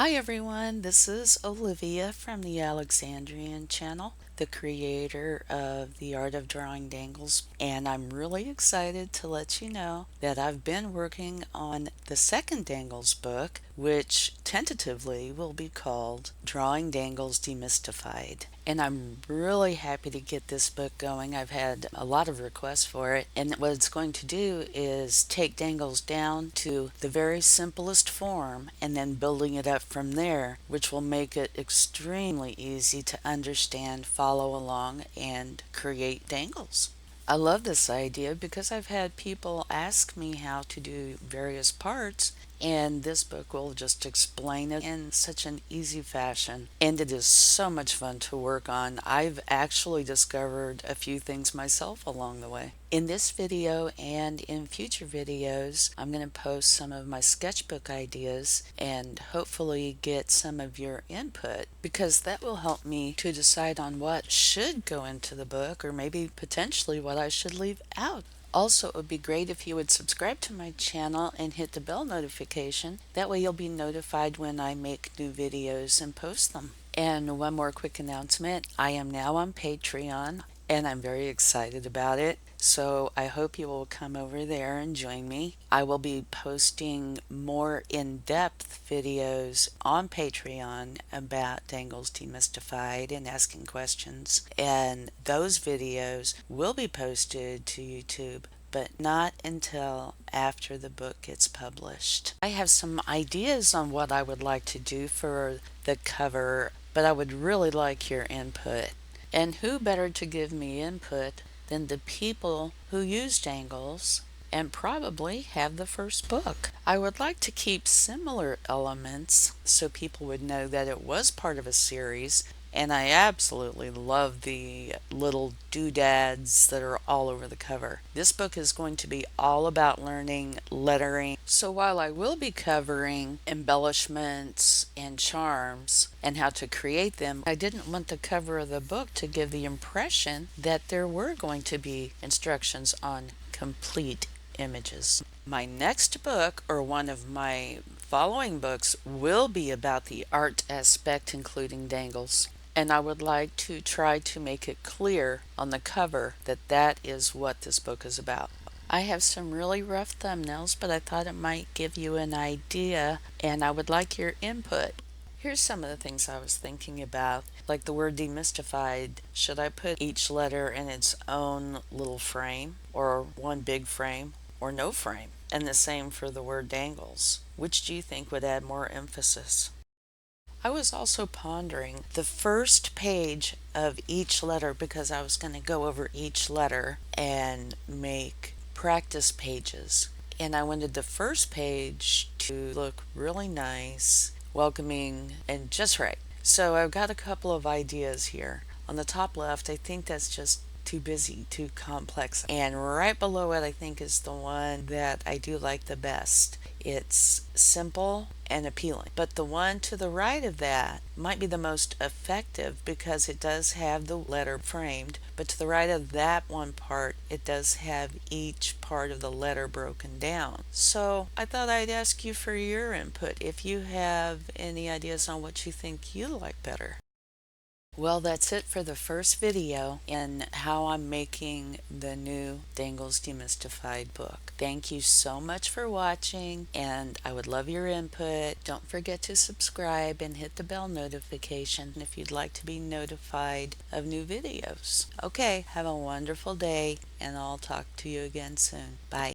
Hi everyone, this is Olivia from the Alexandrienne channel, the creator of The Art of Drawing Dangles, and I'm really excited to let you know that I've been working on the second Dangles book, which tentatively will be called Drawing Dangles Demystified. And I'm really happy to get this book going. I've had a lot of requests for it, and what it's going to do is take Dangles down to the very simplest form and then building it up from there, which will make it extremely easy to understand, follow along, and create Dangles. I love this idea because I've had people ask me how to do various parts, and this book will just explain it in such an easy fashion. And it is so much fun to work on. I've actually discovered a few things myself along the way. In this video and in future videos, I'm going to post some of my sketchbook ideas and hopefully get some of your input, because that will help me to decide on what should go into the book or maybe potentially what I should leave out. Also, it would be great if you would subscribe to my channel and hit the bell notification. That way you'll be notified when I make new videos and post them. And one more quick announcement. I am now on Patreon and I'm very excited about it. So I hope you will come over there and join me. I will be posting more in-depth videos on Patreon about Dangles Demystified and asking questions. And those videos will be posted to YouTube, but not until after the book gets published. I have some ideas on what I would like to do for the cover, but I would really like your input. And who better to give me input than the people who use Dangles and probably have the first book. I would like to keep similar elements so people would know that it was part of a series, and I absolutely love the little doodads that are all over the cover. This book is going to be all about learning lettering. So while I will be covering embellishments and charms and how to create them, I didn't want the cover of the book to give the impression that there were going to be instructions on complete images. My next book, or one of my following books, will be about the art aspect, including Dangles. And I would like to try to make it clear on the cover that that is what this book is about. I have some really rough thumbnails, but I thought it might give you an idea, and I would like your input. Here's some of the things I was thinking about, like the word demystified. Should I put each letter in its own little frame, or one big frame, or no frame? And the same for the word dangles. Which do you think would add more emphasis? I was also pondering the first page of each letter, because I was going to go over each letter and make practice pages. And I wanted the first page to look really nice, welcoming, and just right. So I've got a couple of ideas here. On the top left, I think that's just too busy, too complex. And right below it, I think is the one that I do like the best. It's simple and appealing. But the one to the right of that might be the most effective because it does have the letter framed. But to the right of that one part, it does have each part of the letter broken down. So I thought I'd ask you for your input if you have any ideas on what you think you like better. Well, that's it for the first video in how I'm making the new Dangles Demystified book. Thank you so much for watching, and I would love your input. Don't forget to subscribe and hit the bell notification if you'd like to be notified of new videos. Okay, have a wonderful day, and I'll talk to you again soon. Bye.